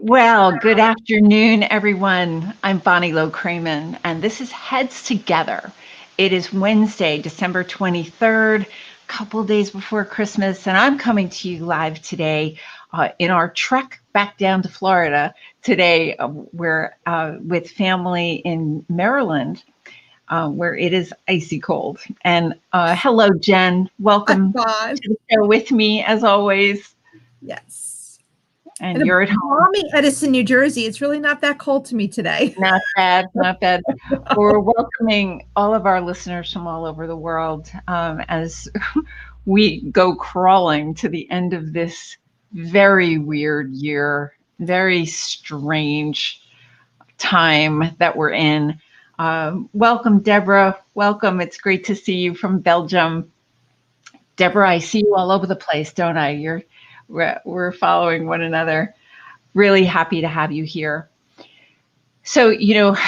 Well, good afternoon, everyone. I'm Bonnie Low-Kramen, and this is Heads Together. It is Wednesday, December 23rd, a couple days before Christmas, and I'm coming to you live today in our trek back down to Florida today. We're with family in Maryland, where it is icy cold. And hello, Jen. Welcome Hi, to the show with me, as always. yes. And you're at home. Balmy Edison, New Jersey. It's really not that cold to me today. Not bad, not bad. We're welcoming all of our listeners from all over the world as we go crawling to the end of this very weird year, very strange time that we're in. Welcome, Deborah. Welcome. It's great to see you from Belgium. Deborah, I see you all over the place, don't I? We're following one another. Really happy to have you here. So, Jen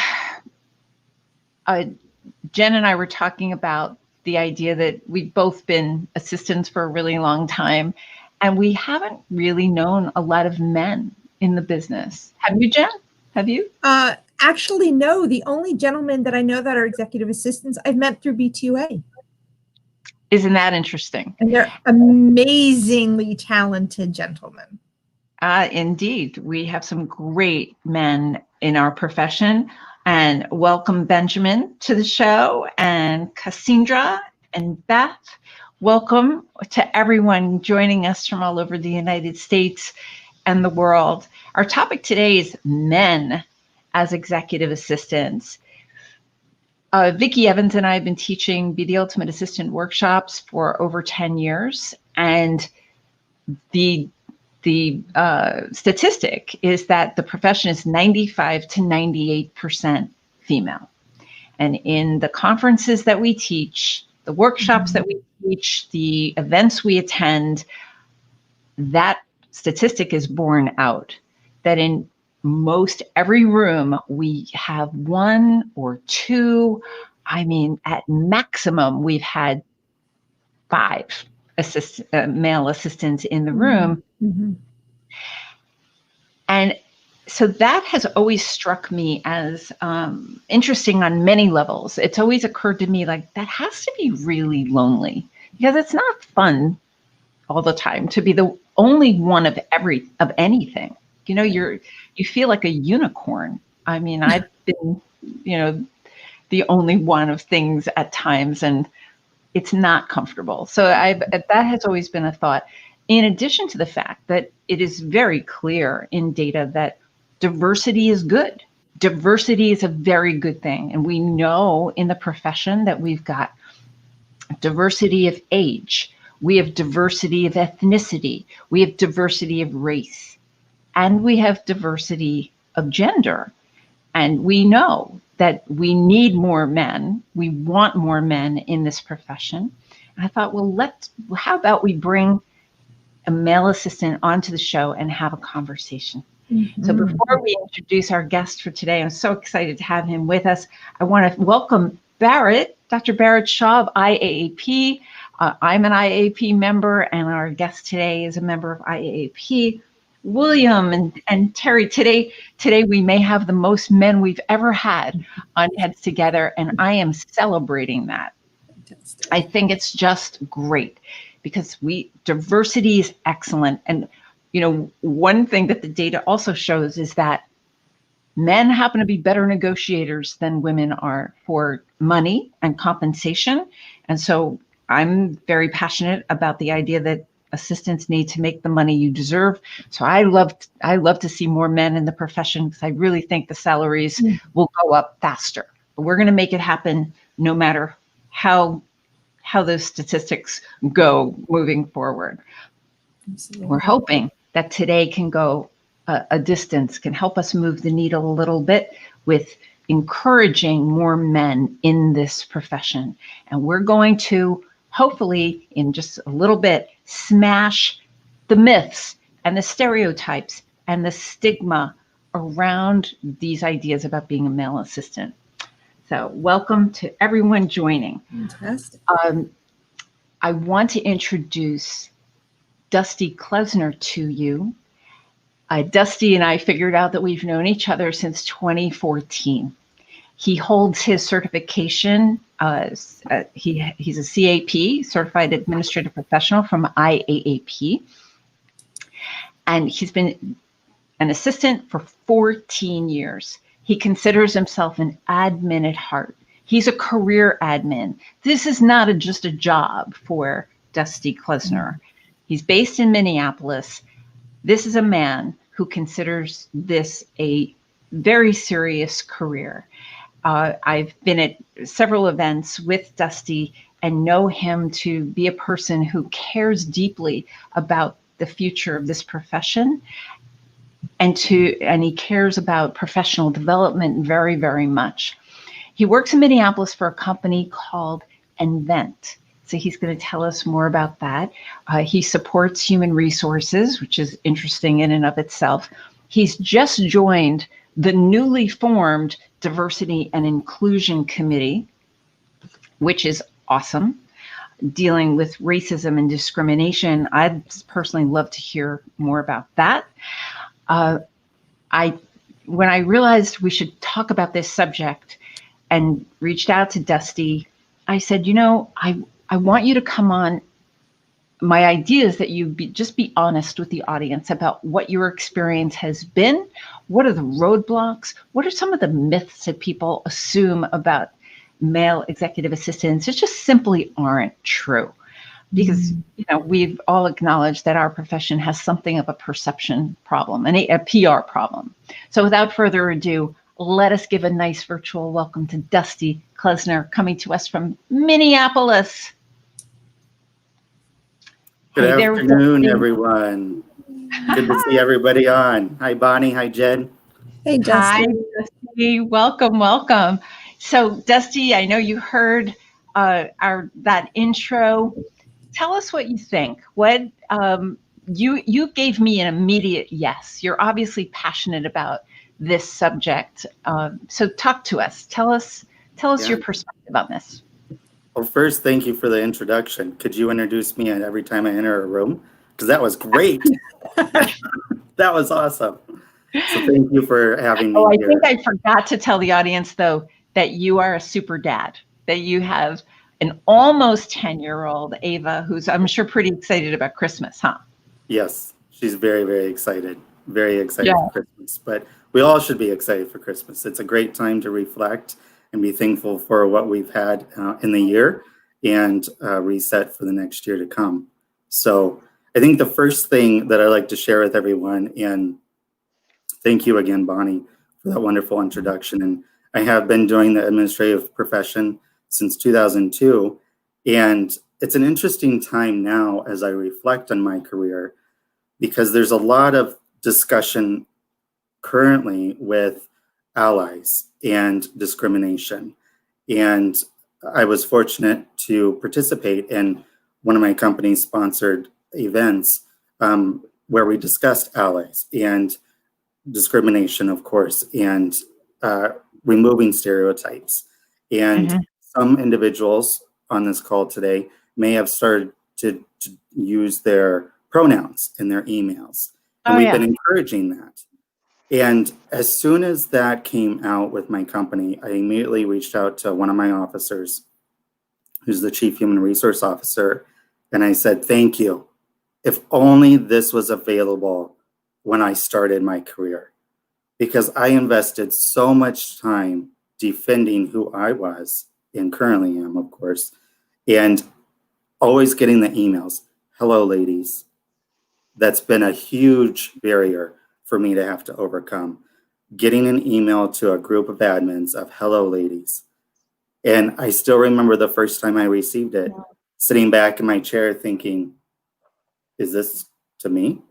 and I were talking about the idea that we've both been assistants for a really long time, and we haven't really known a lot of men in the business. Have you, Jen? Have you? Actually, no. The only gentlemen that I know that are executive assistants I've met through B2A. Isn't that interesting? And they're amazingly talented gentlemen. Indeed. We have some great men in our profession. And welcome, Benjamin, to the show, and Cassandra and Beth. Welcome to everyone joining us from all over the United States and the world. Our topic today is men as executive assistants. Vicki Evans and I have been teaching Be the Ultimate Assistant workshops for over 10 years. And the statistic is that the profession is 95 to 98% female. And in the conferences that we teach, the workshops that we teach, the events we attend, that statistic is borne out, that in most every room we have one or two, at maximum we've had 5 male assistants in the room. Mm-hmm. And so that has always struck me as interesting on many levels. It's always occurred to me like that has to be really lonely, because it's not fun all the time to be the only one of anything. You feel like a unicorn. I've been, the only one of things at times, and it's not comfortable. So that has always been a thought. In addition to the fact that it is very clear in data that diversity is good. Diversity is a very good thing. And we know in the profession that we've got diversity of age, we have diversity of ethnicity, we have diversity of race, and we have diversity of gender. And we know that we need more men. We want more men in this profession. And I thought, how about we bring a male assistant onto the show and have a conversation. Mm-hmm. So before we introduce our guest for today, I'm so excited to have him with us. I want to welcome Barrett, Dr. Barrett Shaw of IAAP. I'm an IAAP member, and our guest today is a member of IAAP. William and Terry, today we may have the most men we've ever had on Heads Together, and I am celebrating that. I think it's just great, because diversity is excellent. And, one thing that the data also shows is that men happen to be better negotiators than women are for money and compensation. And so I'm very passionate about the idea that assistants need to make the money you deserve. So I love to see more men in the profession, because I really think the salaries will go up faster. But we're going to make it happen no matter how those statistics go moving forward. Absolutely. We're hoping that today can go a distance, can help us move the needle a little bit with encouraging more men in this profession. And we're going to, hopefully, in just a little bit, smash the myths and the stereotypes and the stigma around these ideas about being a male assistant. So welcome to everyone joining. Fantastic. I want to introduce Dusty Klesner to you. Dusty and I figured out that we've known each other since 2014. He holds his certification. He's a CAP, Certified Administrative Professional from IAAP. And he's been an assistant for 14 years. He considers himself an admin at heart. He's a career admin. This is not just a job for Dusty Klesner. He's based in Minneapolis. This is a man who considers this a very serious career. I've been at several events with Dusty and know him to be a person who cares deeply about the future of this profession, and he cares about professional development very, very much. He works in Minneapolis for a company called Invent. So he's going to tell us more about that. He supports human resources, which is interesting in and of itself. He's just joined the newly formed Diversity and Inclusion Committee, which is awesome, dealing with racism and discrimination. I'd personally love to hear more about that. When I realized we should talk about this subject and reached out to Dusty, I said, I want you to come on. My idea is that you just be honest with the audience about what your experience has been. What are the roadblocks? What are some of the myths that people assume about male executive assistants? It just simply aren't true. Because we've all acknowledged that our profession has something of a perception problem, a PR problem. So without further ado, let us give a nice virtual welcome to Dusty Klesner, coming to us from Minneapolis. Good afternoon, everyone. Good to see everybody on. Hi, Bonnie. Hi, Jen. Hey, Dusty. Hi, Dusty. Welcome. So, Dusty, I know you heard that intro. Tell us what you think. What you gave me an immediate yes. You're obviously passionate about this subject. So, talk to us. Tell us your perspective on this. Well, first, thank you for the introduction. Could you introduce me every time I enter a room? Because that was great. That was awesome. So thank you for having me here. I think I forgot to tell the audience, though, that you are a super dad, that you have an almost 10-year-old Ava, who's, I'm sure, pretty excited about Christmas, huh? Yes, she's very, very excited. Very excited for Christmas. But we all should be excited for Christmas. It's a great time to reflect and be thankful for what we've had in the year and reset for the next year to come. So I think the first thing that I'd like to share with everyone, and thank you again, Bonnie, for that wonderful introduction. And I have been doing the administrative profession since 2002. And it's an interesting time now as I reflect on my career, because there's a lot of discussion currently with allies and discrimination. And I was fortunate to participate in one of my company's sponsored events where we discussed allies and discrimination, of course, and removing stereotypes. And some individuals on this call today may have started to use their pronouns in their emails. And we've been encouraging that. And as soon as that came out with my company, I immediately reached out to one of my officers, who's the Chief Human Resource Officer, and I said, thank you. If only this was available when I started my career, because I invested so much time defending who I was, and currently am, of course, and always getting the emails, hello, ladies. That's been a huge barrier for me to have to overcome. Getting an email to a group of admins of hello, ladies. And I still remember the first time I received it, sitting back in my chair thinking, is this to me?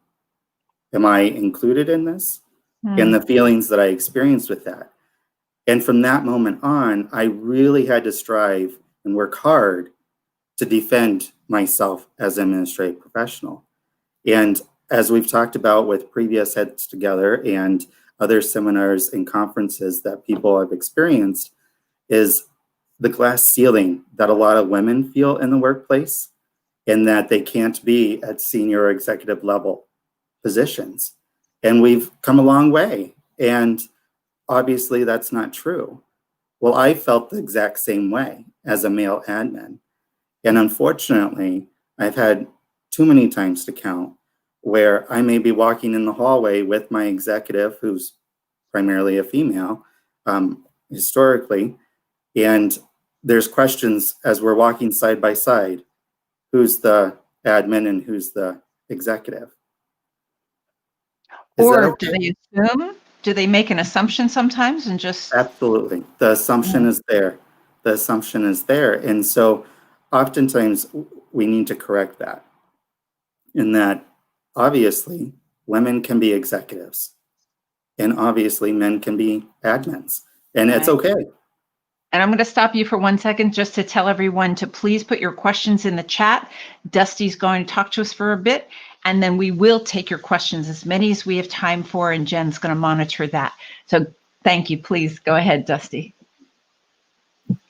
Am I included in this? And the feelings that I experienced with that. And from that moment on, I really had to strive and work hard to defend myself as an administrative professional. And as we've talked about with previous Heads Together and other seminars and conferences that people have experienced, is the glass ceiling that a lot of women feel in the workplace, and that they can't be at senior executive level positions. and we've come a long way. And obviously that's not true. Well, I felt the exact same way as a male admin. And unfortunately, I've had too many times to count where I may be walking in the hallway with my executive, who's primarily a female, historically, and there's questions as we're walking side by side, who's the admin and who's the executive? Or do they assume? Do they make an assumption sometimes and just... Absolutely. The assumption is there. The assumption is there. And so oftentimes we need to correct that. In that, obviously, women can be executives. And obviously, men can be admins. And it's okay. And I'm going to stop you for 1 second just to tell everyone to please put your questions in the chat. Dusty's going to talk to us for a bit, and then we will take your questions, as many as we have time for, and Jen's going to monitor that. So thank you. Please go ahead, Dusty.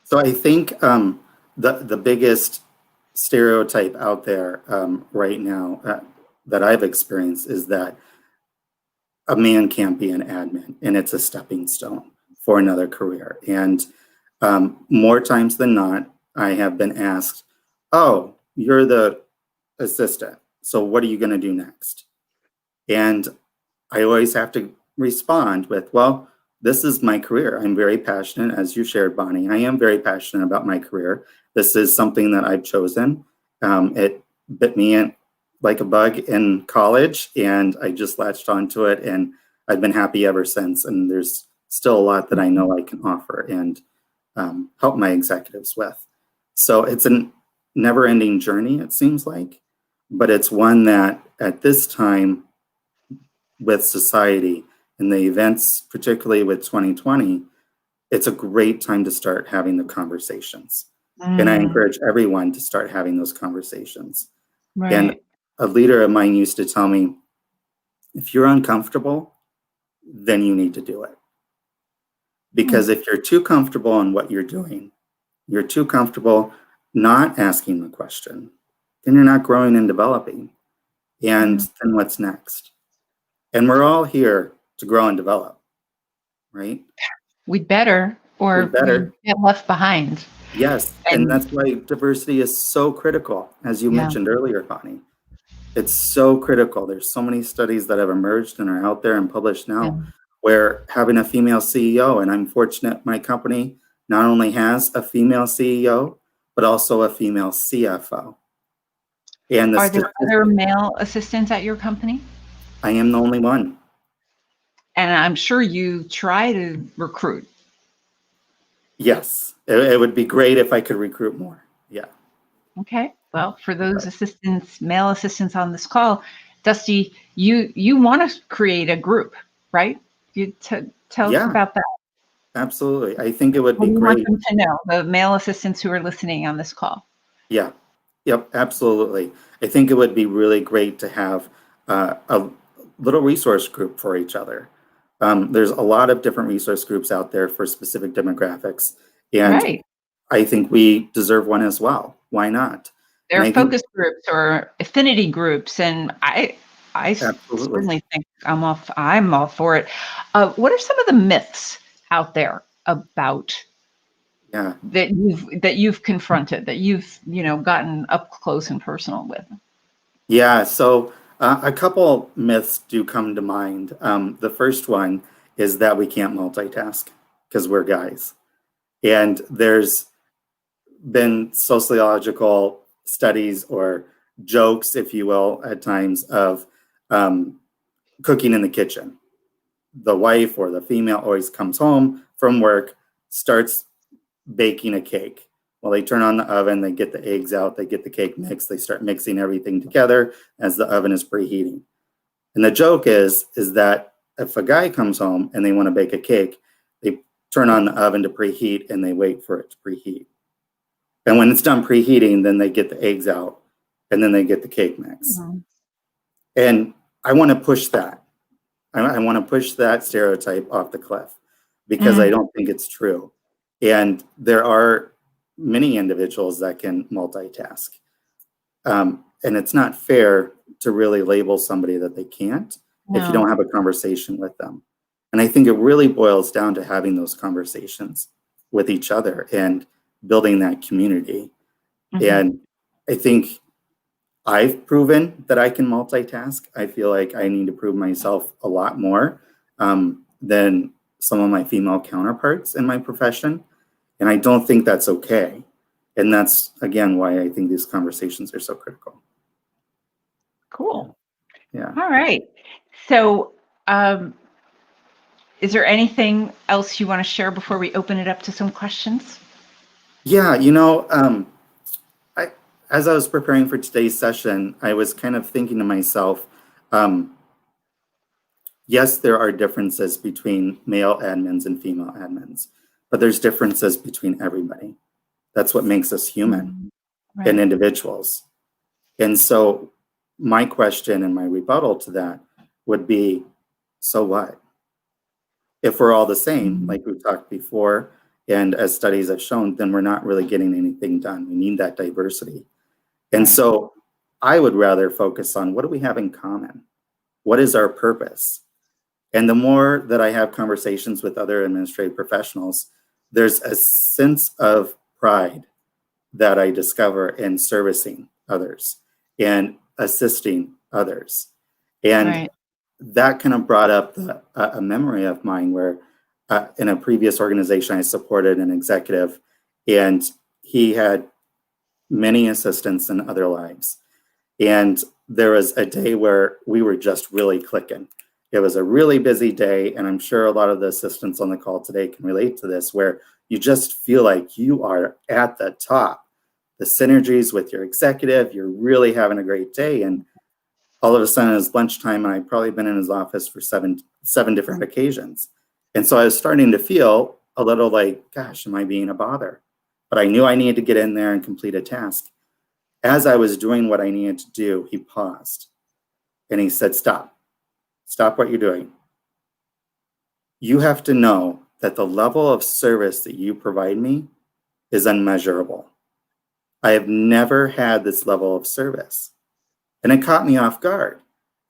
So I think the biggest stereotype out there right now that I've experienced is that a man can't be an admin, and it's a stepping stone for another career. And more times than not, I have been asked, oh, you're the assistant, so what are you going to do next? And I always have to respond with, well, this is my career. I'm very passionate, as you shared, Bonnie. I am very passionate about my career. This is something that I've chosen. It bit me in like a bug in college, and I just latched onto it, and I've been happy ever since. And there's still a lot that I know I can offer and help my executives with. So it's a never-ending journey, it seems like, but it's one that at this time with society and the events, particularly with 2020, it's a great time to start having the conversations. And I encourage everyone to start having those conversations. Right. And a leader of mine used to tell me, if you're uncomfortable, then you need to do it. Because if you're too comfortable in what you're doing, you're too comfortable not asking the question, then you're not growing and developing. And then what's next? And we're all here to grow and develop, right? We'd better, or We'd better. we get left behind. Yes, and that's why diversity is so critical, as you mentioned earlier, Bonnie. It's so critical. There's so many studies that have emerged and are out there and published now where having a female CEO, and I'm fortunate my company not only has a female CEO, but also a female CFO. And Are there other male assistants at your company? I am the only one. And I'm sure you try to recruit. Yes, it would be great if I could recruit more. Yeah. Okay. Well, for those assistants, male assistants on this call, Dusty, you want to create a group, right? You tell us about that. Absolutely. I think it would be great. Want them to know, the male assistants who are listening on this call. Yeah. Yep. Absolutely. I think it would be really great to have a little resource group for each other. There's a lot of different resource groups out there for specific demographics. And I think we deserve one as well. Why not? There are focus groups or affinity groups, and I certainly think I'm all for it. What are some of the myths out there about that you've confronted, that you've gotten up close and personal with? Yeah, so a couple myths do come to mind. The first one is that we can't multitask because we're guys, and there's been sociological studies or jokes, if you will, at times of cooking in the kitchen. The wife or the female always comes home from work, starts baking a cake. Well, they turn on the oven, they get the eggs out, they get the cake mixed, they start mixing everything together as the oven is preheating. And the joke is that if a guy comes home and they want to bake a cake, they turn on the oven to preheat and they wait for it to preheat. And when it's done preheating, then they get the eggs out and then they get the cake mix. And I want to push that. I want to push that stereotype off the cliff because I don't think it's true. And there are many individuals that can multitask. And it's not fair to really label somebody that they can't if you No. don't have a conversation with them. And I think it really boils down to having those conversations with each other and building that community. And I think I've proven that I can multitask. I feel like I need to prove myself a lot more than some of my female counterparts in my profession. And I don't think that's okay. And that's, again, why I think these conversations are so critical. Cool. Yeah. All right. So is there anything else you want to share before we open it up to some questions? Yeah, as I was preparing for today's session, I was kind of thinking to myself, yes, there are differences between male admins and female admins, but there's differences between everybody. That's what makes us human and individuals. And so my question and my rebuttal to that would be, so what? If we're all the same, like we talked before, and as studies have shown, then we're not really getting anything done. We need that diversity. And so I would rather focus on, what do we have in common? What is our purpose? And the more that I have conversations with other administrative professionals, there's a sense of pride that I discover in servicing others and assisting others. And that kind of brought up a memory of mine where in a previous organization, I supported an executive, and he had many assistants in other lives. And there was a day where we were just really clicking. It was a really busy day, and I'm sure a lot of the assistants on the call today can relate to this, where you just feel like you are at the top. The synergies with your executive, you're really having a great day, and all of a sudden it's lunchtime, and I've probably been in his office for seven different occasions. And so I was starting to feel a little like, gosh, am I being a bother? But I knew I needed to get in there and complete a task. As I was doing what I needed to do, he paused and he said, stop what you're doing. You have to know that the level of service that you provide me is unmeasurable. I have never had this level of service. And it caught me off guard.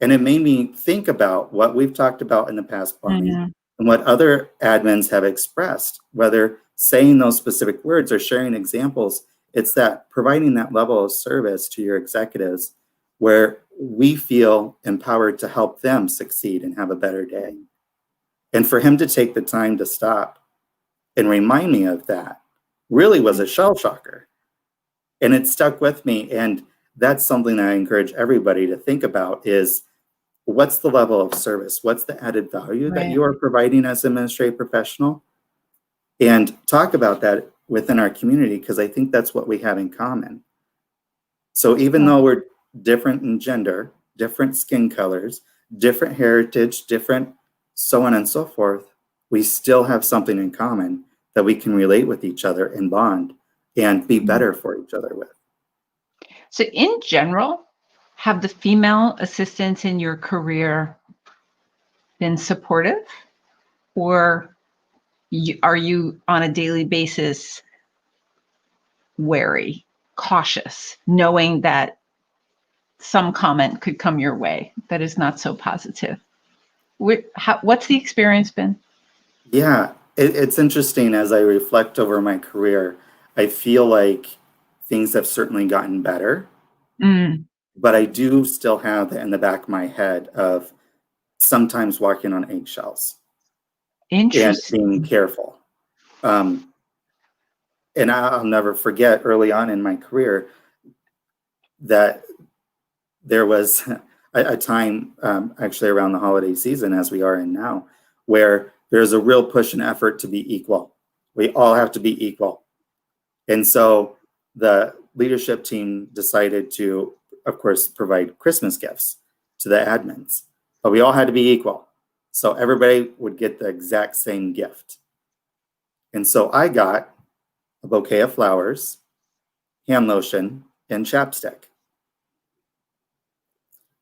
And it made me think about what we've talked about in the past, Bonnie, and what other admins have expressed, whether saying those specific words or sharing examples. It's that providing that level of service to your executives where we feel empowered to help them succeed and have a better day. And for him to take the time to stop and remind me of that really was a shell shocker. And it stuck with me. And that's something that I encourage everybody to think about is, what's the level of service? What's the added value that you are providing as an administrative professional? And talk about that within our community, because I think that's what we have in common. So even though we're different in gender, different skin colors, different heritage, different so on and so forth, we still have something in common that we can relate with each other and bond and be better for each other with. So in general, have the female assistants in your career been supportive, or are you on a daily basis wary, cautious, knowing that some comment could come your way that is not so positive? What's the experience been? Yeah, it's interesting. As I reflect over my career, I feel like things have certainly gotten better, but I do still have that in the back of my head of sometimes walking on eggshells and being careful. And I'll never forget early on in my career that there was a time, actually around the holiday season, as we are in now, where there's a real push and effort to be equal. We all have to be equal. And so the leadership team decided to, of course, provide Christmas gifts to the admins, but we all had to be equal. So everybody would get the exact same gift. And so I got a bouquet of flowers, hand lotion, and chapstick.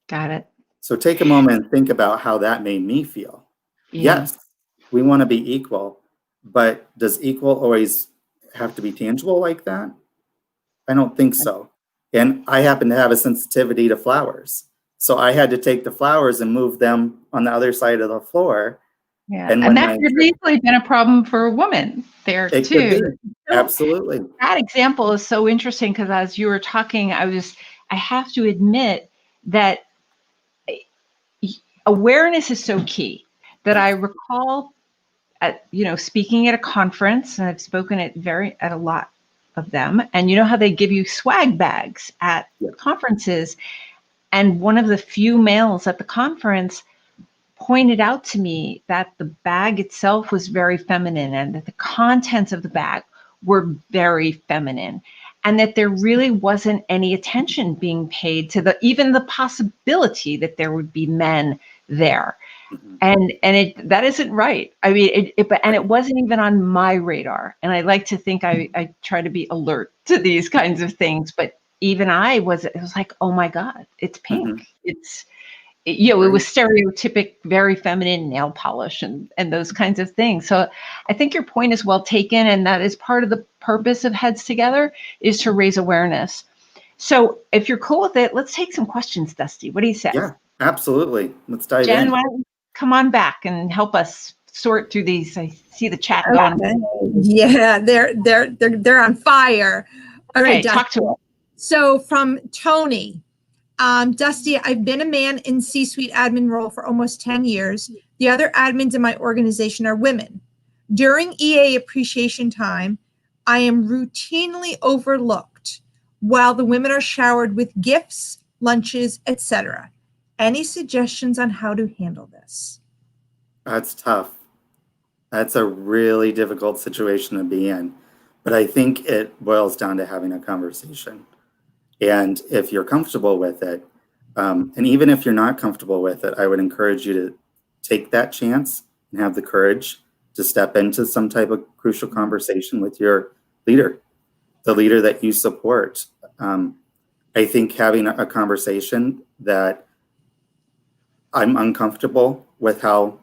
Got it. So take a moment and think about how that made me feel. Yes, we want to be equal, but does equal always have to be tangible like that? I don't think so. And I happen to have a sensitivity to flowers. So I had to take the flowers and move them on the other side of the floor. Yeah, and that could easily been a problem for a woman there it too. Could be. Absolutely. That example is so interesting because as you were talking, I have to admit that awareness is so key. That I recall speaking at a conference, and I've spoken at a lot of them, and you know how they give you swag bags at conferences, and one of the few males at the conference pointed out to me that the bag itself was very feminine and that the contents of the bag were very feminine, and that there really wasn't any attention being paid to even the possibility that there would be men there. And that isn't right. I mean, it wasn't even on my radar. And I like to think I try to be alert to these kinds of things. But even it was like, oh my God, it's pink. It was stereotypic, very feminine nail polish and those kinds of things. So I think your point is well taken. And that is part of the purpose of Heads Together, is to raise awareness. So if you're cool with it, let's take some questions, Dusty. What do you say? Yeah, absolutely. Let's dive Jen, in. why don't you come on back and help us sort through these? I see the chat going. Okay. Yeah, they're on fire. All right, Dusty. Talk to us. So from Tony, Dusty, I've been a man in C-suite admin role for almost 10 years. The other admins in my organization are women. During EA appreciation time, I am routinely overlooked while the women are showered with gifts, lunches, etc. Any suggestions on how to handle this? That's tough. That's a really difficult situation to be in. But I think it boils down to having a conversation. And if you're comfortable with it, and even if you're not comfortable with it, I would encourage you to take that chance and have the courage to step into some type of crucial conversation with your leader, the leader that you support. I think having a conversation that I'm uncomfortable with how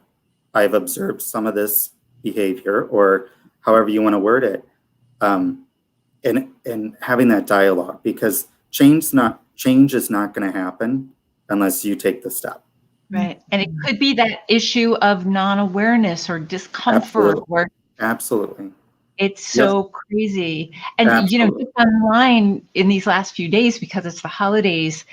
I've observed some of this behavior, or however you want to word it, and having that dialogue, because change is not going to happen unless you take the step. Right. And it could be that issue of non-awareness or discomfort. Absolutely. It's so crazy. And, just online in these last few days, because it's the holidays,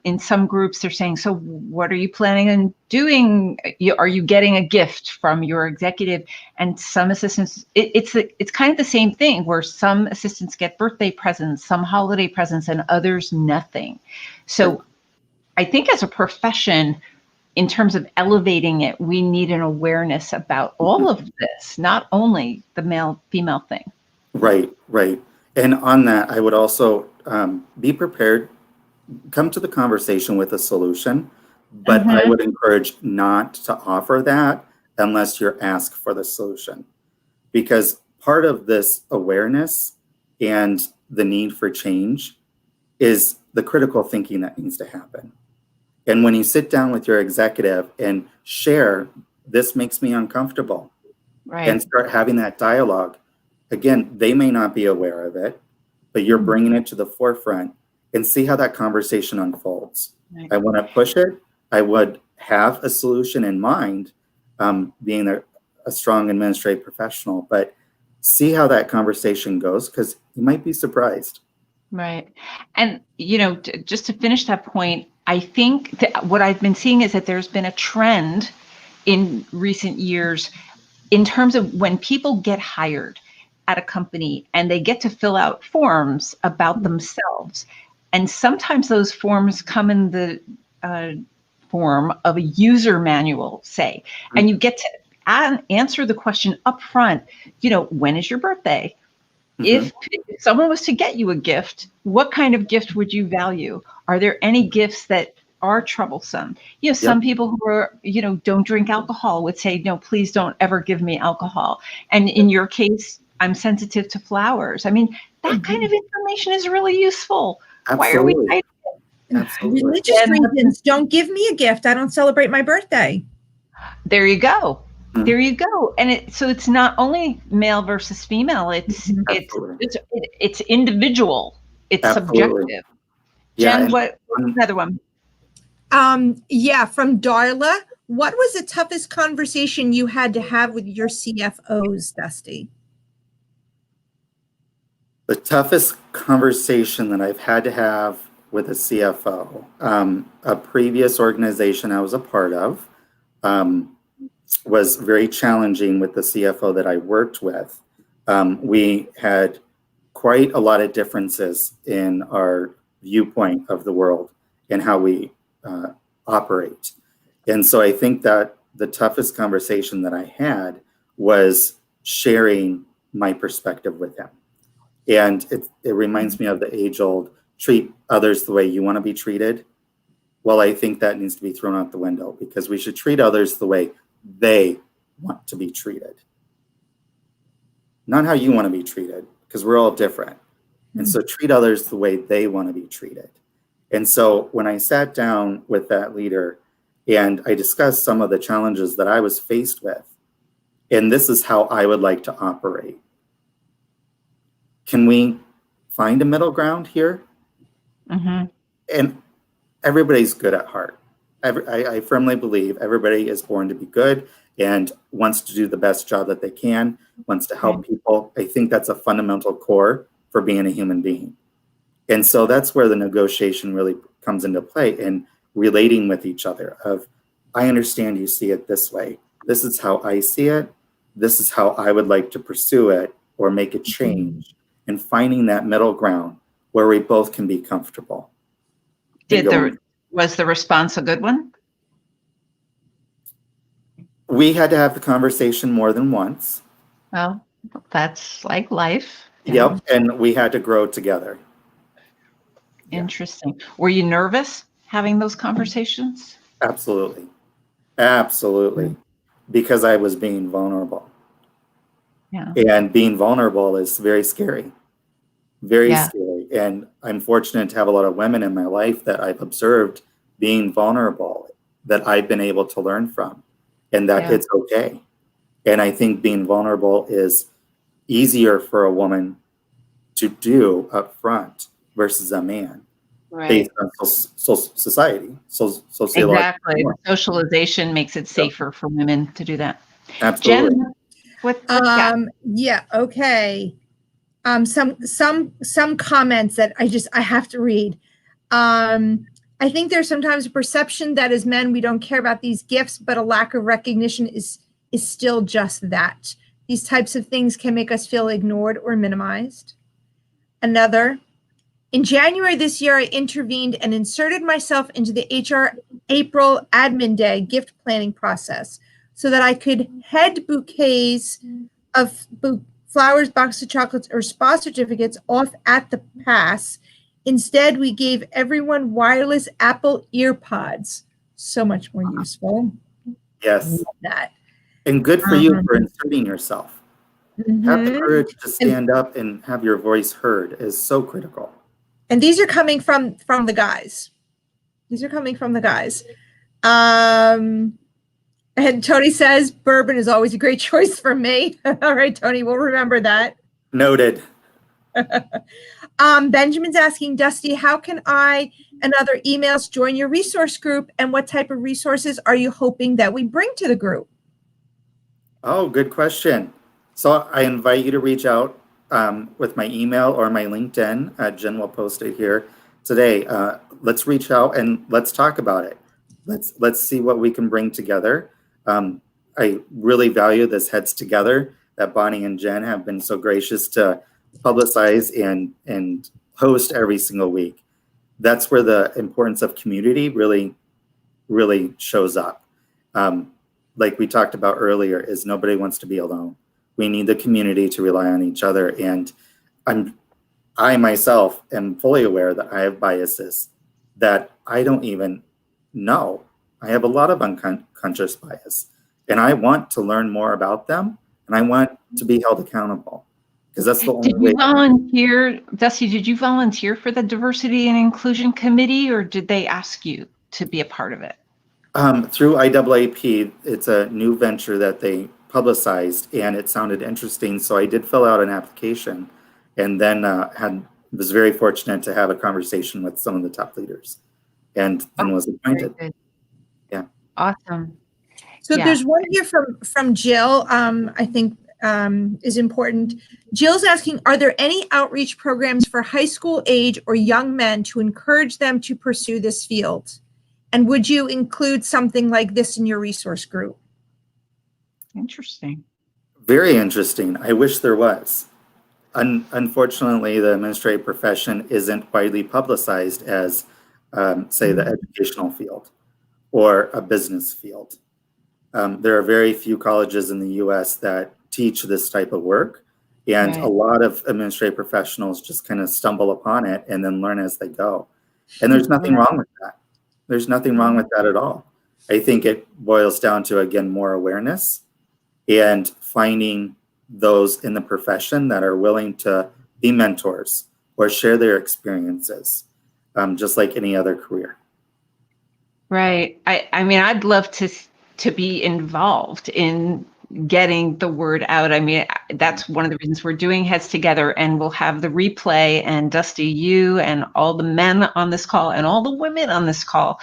in some groups they're saying, so what are you planning on doing? Are you getting a gift from your executive? And some assistants, it's kind of the same thing, where some assistants get birthday presents, some holiday presents, and others nothing. So I think as a profession, in terms of elevating it, we need an awareness about all of this, not only the male-female thing. Right. And on that, I would also be prepared. Come to the conversation with a solution, but I would encourage not to offer that unless you're asked for the solution. Because part of this awareness and the need for change is the critical thinking that needs to happen. And when you sit down with your executive and share, this makes me uncomfortable, and start having that dialogue, again, they may not be aware of it, but you're bringing it to the forefront, and see how that conversation unfolds. Right. I want to push it. I would have a solution in mind, being a strong administrative professional, but see how that conversation goes, because you might be surprised. Right. And, just to finish that point, I think that what I've been seeing is that there's been a trend in recent years in terms of when people get hired at a company and they get to fill out forms about themselves. And sometimes those forms come in the form of a user manual, say, and you get to answer the question up front, when is your birthday? If someone was to get you a gift, what kind of gift would you value? Are there any gifts that are troublesome? Some people who are, don't drink alcohol would say, no, please don't ever give me alcohol. And in your case, I'm sensitive to flowers. I mean, that kind of information is really useful. Absolutely. Why are we Absolutely. Religious reasons, don't give me a gift. I don't celebrate my birthday. There you go. There you go. And so it's not only male versus female. It's individual. It's subjective. Yeah, Jen, what's another one? Yeah, from Darla. What was the toughest conversation you had to have with your CFOs, Dusty? The toughest conversation that I've had to have with a CFO, a previous organization I was a part of, was very challenging with the CFO that I worked with. We had quite a lot of differences in our viewpoint of the world and how we operate. And so I think that the toughest conversation that I had was sharing my perspective with him. And it reminds me of the age-old treat others the way you want to be treated. Well, I think that needs to be thrown out the window, because we should treat others the way they want to be treated. Not how you want to be treated, because we're all different. And so treat others the way they want to be treated. And so when I sat down with that leader and I discussed some of the challenges that I was faced with, and this is how I would like to operate. Can we find a middle ground here? Mm-hmm. And everybody's good at heart. I firmly believe everybody is born to be good and wants to do the best job that they can, wants to help people. I think that's a fundamental core for being a human being. And so that's where the negotiation really comes into play, in relating with each other of, I understand you see it this way. This is how I see it. This is how I would like to pursue it or make a change, and finding that middle ground where we both can be comfortable. Was the response a good one? We had to have the conversation more than once. Well, that's like life. Yep. And we had to grow together. Interesting. Were you nervous having those conversations? Absolutely. Absolutely. Because I was being vulnerable. Yeah. And being vulnerable is very scary. Very scary. And I'm fortunate to have a lot of women in my life that I've observed being vulnerable, that I've been able to learn from, and that it's okay. And I think being vulnerable is easier for a woman to do up front versus a man, based on society. Exactly. Socialization makes it safer for women to do that. Absolutely. Jen, what yeah, okay. Some comments that I have to read. I think there's sometimes a perception that as men we don't care about these gifts, but a lack of recognition is still just that. These types of things can make us feel ignored or minimized. Another, in January this year, I intervened and inserted myself into the HR April Admin Day gift planning process so that I could head bouquets of flowers, boxes of chocolates, or spa certificates off at the pass. Instead, we gave everyone wireless Apple EarPods. So much more useful. Yes. Love that. And good for you for inserting yourself. Have the courage to stand up and have your voice heard is so critical. And these are coming from the guys. These are coming from the guys. And Tony says, bourbon is always a great choice for me. All right, Tony, we'll remember that. Noted. Benjamin's asking, Dusty, how can I and other emails join your resource group? And what type of resources are you hoping that we bring to the group? Oh, good question. So I invite you to reach out with my email or my LinkedIn. Jen will post it here today. Let's reach out and let's talk about it. Let's see what we can bring together. I really value this Heads Together that Bonnie and Jen have been so gracious to publicize and host every single week. That's where the importance of community really shows up. Like we talked about earlier, is nobody wants to be alone. We need the community to rely on each other. And I myself am fully aware that I have biases that I don't even know. I have a lot of unconscious bias, and I want to learn more about them, and I want to be held accountable, because that's the only way. Did you volunteer, Dusty, did you volunteer for the Diversity and Inclusion Committee, or did they ask you to be a part of it? Through IAAP, it's a new venture that they publicized, and it sounded interesting, so I did fill out an application, and then was very fortunate to have a conversation with some of the top leaders. and was appointed. Very good. Yeah. Awesome. So Yeah. there's one here from Jill, I think is important. Jill's asking, are there any outreach programs for high school age or young men to encourage them to pursue this field? And would you include something like this in your resource group? Interesting. Very interesting. I wish there was. Unfortunately, the administrative profession isn't widely publicized as, say, the educational field or a business field. There are very few colleges in the U.S. that teach this type of work, and Right. a lot of administrative professionals just kind of stumble upon it and then learn as they go. And there's nothing wrong with that. There's nothing wrong with that at all. I think it boils down to, again, more awareness and finding those in the profession that are willing to be mentors or share their experiences, just like any other career. Right. I mean, I'd love to be involved in getting the word out. I mean, that's one of the reasons we're doing Heads Together, and we'll have the replay, and Dusty, you and all the men on this call and all the women on this call.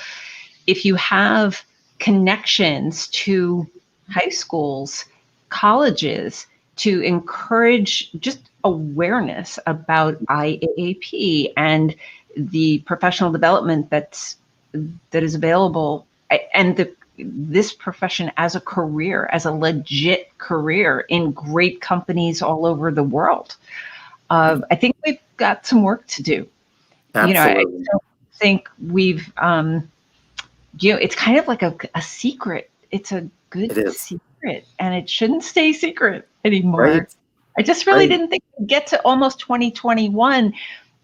If you have connections to high schools, colleges, to encourage just awareness about IAAP and the professional development that is available, and this profession as a career, as a legit career in great companies all over the world. I think we've got some work to do. Absolutely. I don't think we've, it's kind of like a secret. It's a good secret, and it shouldn't stay secret anymore. Right. I just really didn't think we'd get to almost 2021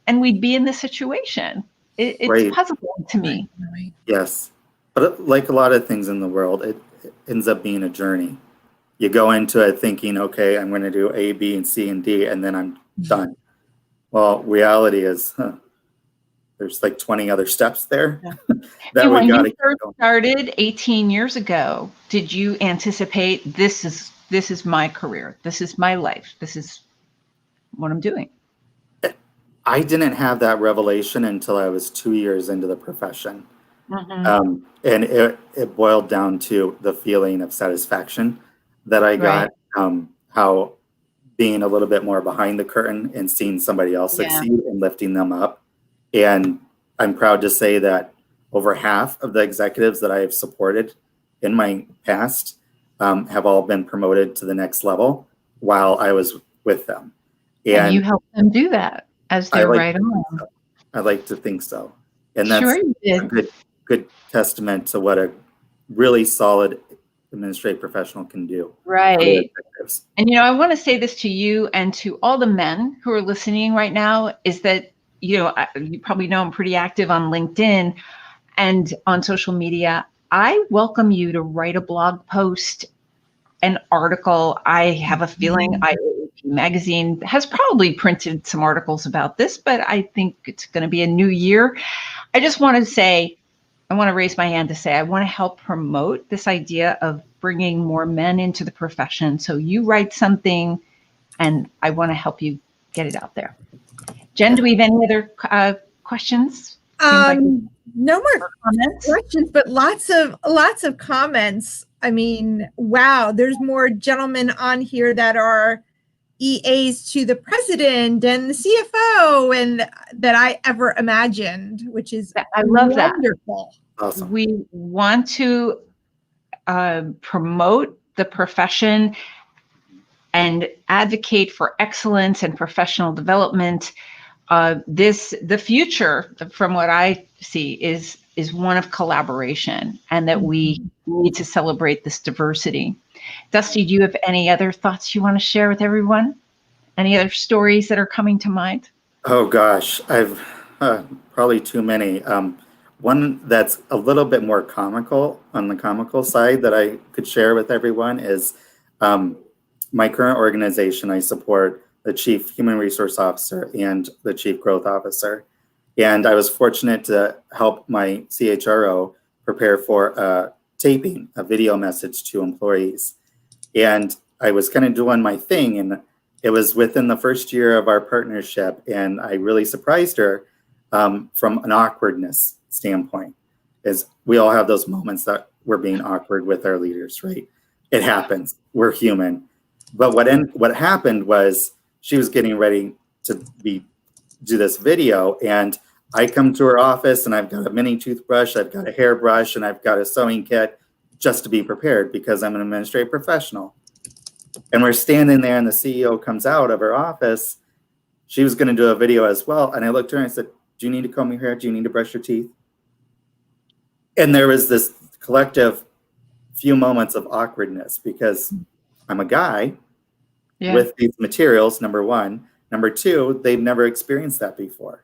and we'd be in this situation. It's puzzling to me. Yes. But like a lot of things in the world, it ends up being a journey. You go into it thinking, okay, I'm going to do A, B, and C, and D, and then I'm done. Well, reality is there's like 20 other steps there that we got to When you first started 18 years ago, did you anticipate this is my career, this is my life, this is what I'm doing? I didn't have that revelation until I was 2 years into the profession. And it boiled down to the feeling of satisfaction that I got, how being a little bit more behind the curtain and seeing somebody else succeed and lifting them up. And I'm proud to say that over half of the executives that I have supported in my past have all been promoted to the next level while I was with them. And you helped them do that as they're right on. I like to think so. And that's a good testament to what a really solid administrative professional can do. Right. And, I want to say this to you and to all the men who are listening right now is that, you probably know I'm pretty active on LinkedIn and on social media. I welcome you to write a blog post, an article. I have a feeling IAAP magazine has probably printed some articles about this, but I think it's going to be a new year. I just want to raise my hand to say, I want to help promote this idea of bringing more men into the profession. So you write something and I want to help you get it out there. Jen, do we have any other questions? No more questions, but lots of comments. I mean, wow, there's more gentlemen on here that are EAs to the president and the CFO and that I ever imagined, which is I love wonderful. That. Awesome. We want to promote the profession and advocate for excellence and professional development. The future, from what I see, is one of collaboration, and that we need to celebrate this diversity. Dusty, do you have any other thoughts you want to share with everyone? Any other stories that are coming to mind? Oh gosh, I've probably too many. One that's a little bit more comical, on the comical side, that I could share with everyone is my current organization. I support the Chief Human Resource Officer and the Chief Growth Officer. And I was fortunate to help my CHRO prepare for a taping, a video message to employees. And I was kind of doing my thing, and it was within the first year of our partnership, and I really surprised her from an awkwardness standpoint. is we all have those moments that we're being awkward with our leaders, right? It happens. We're human. But what happened was she was getting ready to do this video, and I come to her office and I've got a mini toothbrush, I've got a hairbrush, and I've got a sewing kit just to be prepared because I'm an administrative professional. And we're standing there and the CEO comes out of her office. She was going to do a video as well. And I looked at her and I said, do you need to comb your hair? Do you need to brush your teeth? And there was this collective few moments of awkwardness because I'm a guy with these materials, number one. Number two, they've never experienced that before.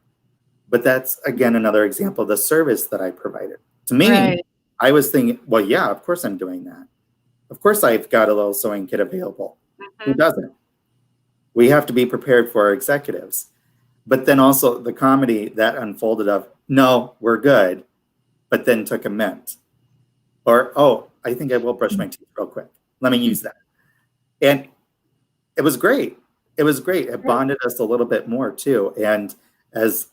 But that's, again, another example of the service that I provided. To me, I was thinking, well, yeah, of course I'm doing that. Of course I've got a little sewing kit available. Who doesn't? We have to be prepared for our executives. But then also the comedy that unfolded of, no, we're good, but then took a mint. Or, oh, I think I will brush my teeth real quick. Let me use that. And it was great. It was great. It bonded us a little bit more too. And as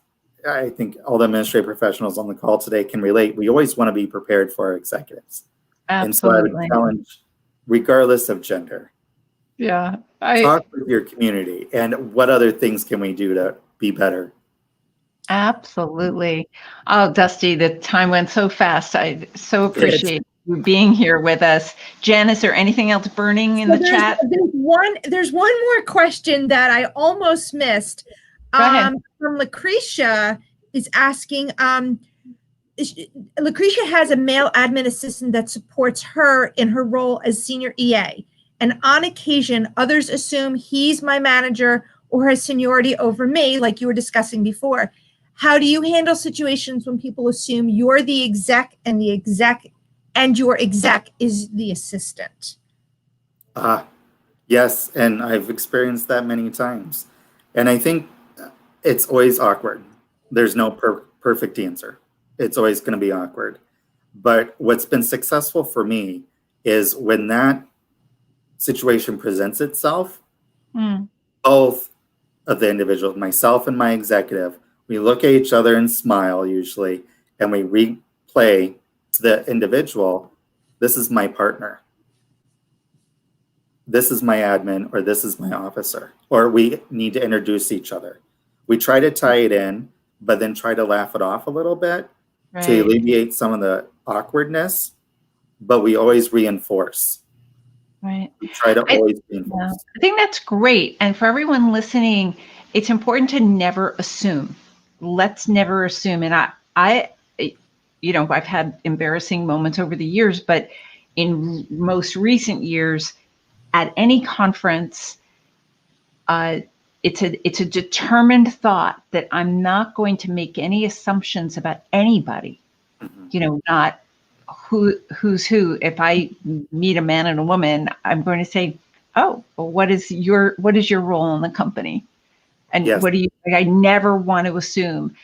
I think all the administrative professionals on the call today can relate, we always want to be prepared for our executives. Absolutely. And so I would challenge, regardless of gender, talk with your community and what other things can we do to be better. Absolutely. Oh, Dusty, the time went so fast. I so appreciate you being here with us. Jen, is there anything else burning in the chat? There's one more question that I almost missed. From Lucretia is asking, Lucretia has a male admin assistant that supports her in her role as senior EA. And on occasion, others assume he's my manager or has seniority over me, like you were discussing before. How do you handle situations when people assume you're the exec and your exec is the assistant? Yes, and I've experienced that many times. And I think it's always awkward. There's no perfect answer. It's always going to be awkward. But what's been successful for me is when that situation presents itself, both of the individuals, myself and my executive, we look at each other and smile usually, and we replay to the individual, this is my partner. This is my admin, or this is my officer, or we need to introduce each other. We try to tie it in, but then try to laugh it off a little bit to alleviate some of the awkwardness, but we always reinforce. Right. We try to always reinforce. Yeah. I think that's great. And for everyone listening, it's important to never assume. Let's never assume. And I I've had embarrassing moments over the years, but in most recent years, at any conference, it's a determined thought that I'm not going to make any assumptions about anybody. Not who's who. If I meet a man and a woman, I'm going to say, oh, well, what is your role in the company? And what do you, I never want to assume.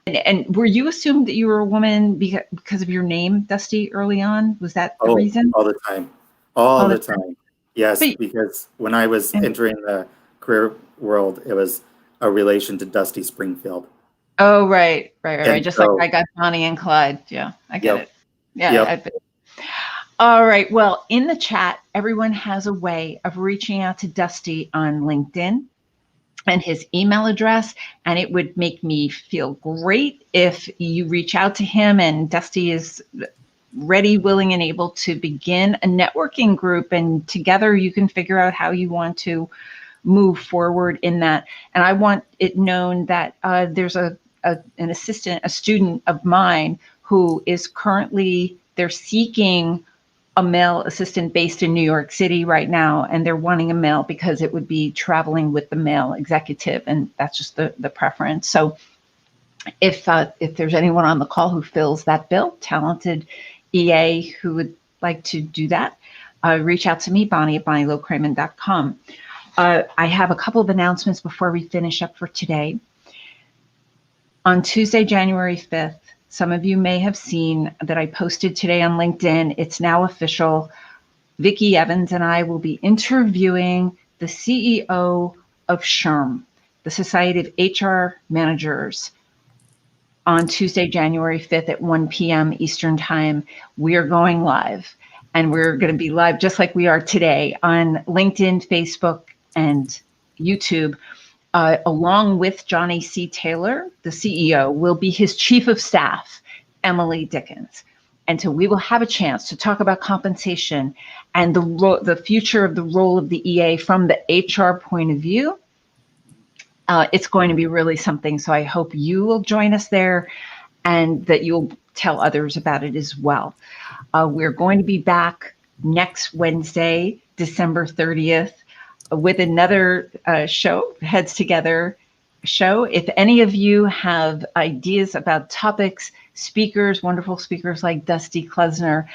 And were you assumed that you were a woman because of your name, Dusty, early on? Was that the reason? All the time. All the time. Yes, because when I was entering the career world, it was a relation to Dusty Springfield. Oh, right. Just like I got Bonnie and Clyde. Yeah, I get it. Yeah. All right. Well, in the chat, everyone has a way of reaching out to Dusty on LinkedIn and his email address. And it would make me feel great if you reach out to him, and Dusty is ready, willing, and able to begin a networking group. And together you can figure out how you want to move forward in that. And I want it known that there's an assistant, a student of mine who is currently, they're seeking a male assistant based in New York City right now, and they're wanting a male because it would be traveling with the male executive, and that's just the preference. So if there's anyone on the call who fills that bill, talented EA who would like to do that, reach out to me, Bonnie at BonnieLow-Kramen.com. I have a couple of announcements before we finish up for today. On Tuesday, January 5th, some of you may have seen that I posted today on LinkedIn. It's now official. Vicki Evans and I will be interviewing the CEO of SHRM, the Society of HR Managers. on Tuesday, January 5th at 1 p.m. Eastern Time. We're going live, and we're going to be live just like we are today on LinkedIn, Facebook, and YouTube. Along with Johnny C. Taylor, the CEO, will be his chief of staff, Emily Dickens. And so we will have a chance to talk about compensation and the future of the role of the EA from the HR point of view. It's going to be really something. So I hope you will join us there and that you'll tell others about it as well. We're going to be back next Wednesday, December 30th, with another show, Heads Together show. If any of you have ideas about topics, speakers, wonderful speakers like Dusty Klesner,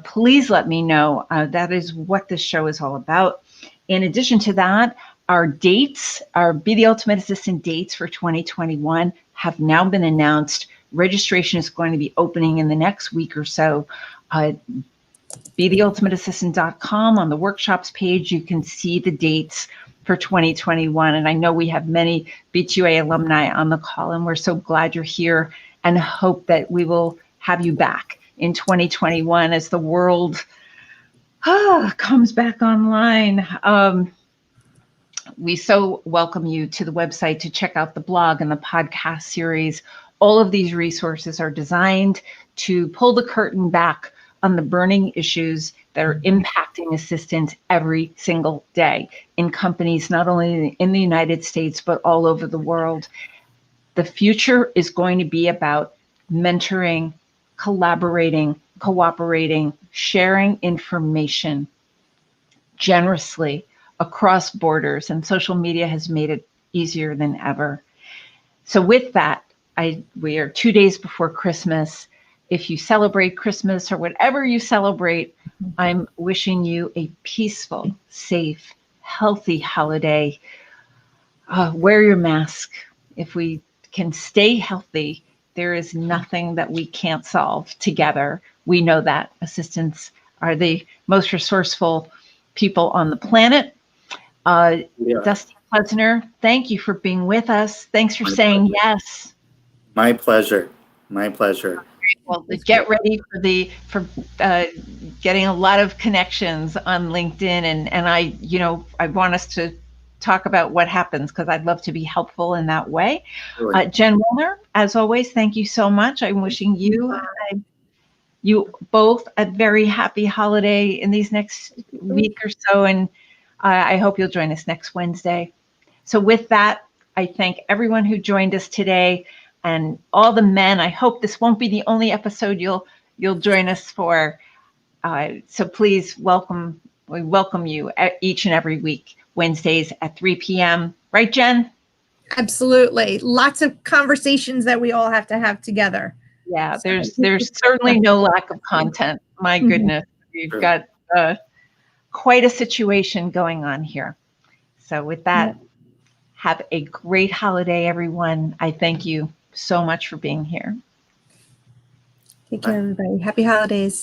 please let me know. That is what this show is all about. In addition to that, our dates, our Be the Ultimate Assistant dates for 2021 have now been announced. Registration is going to be opening in the next week or so. BeTheUltimateAssistant.com. On the workshops page, you can see the dates for 2021. And I know we have many B2A alumni on the call, and we're so glad you're here and hope that we will have you back in 2021 as the world comes back online. We so welcome you to the website to check out the blog and the podcast series. All of these resources are designed to pull the curtain back on the burning issues that are impacting assistants every single day in companies, not only in the United States, but all over the world. The future is going to be about mentoring, collaborating, cooperating, sharing information generously across borders, and social media has made it easier than ever. So with that, we are 2 days before Christmas. If you celebrate Christmas or whatever you celebrate, I'm wishing you a peaceful, safe, healthy holiday. Wear your mask. If we can stay healthy, there is nothing that we can't solve together. We know that assistants are the most resourceful people on the planet. Dusty Klesner, thank you for being with us. Thanks for saying yes. My pleasure. My pleasure. Well, get ready for getting a lot of connections on LinkedIn, and I want us to talk about what happens because I'd love to be helpful in that way. Jen Wilner, as always, thank you so much. I'm wishing you both a very happy holiday in these next week or so, and I hope you'll join us next Wednesday. So with that, I thank everyone who joined us today. And all the men, I hope this won't be the only episode you'll join us for. So please we welcome you each and every week, Wednesdays at 3 p.m. Right, Jen? Absolutely. Lots of conversations that we all have to have together. Yeah, there's certainly no lack of content. My goodness, we've got quite a situation going on here. So with that, have a great holiday, everyone. I thank you so much for being here. Take care, everybody. Happy holidays.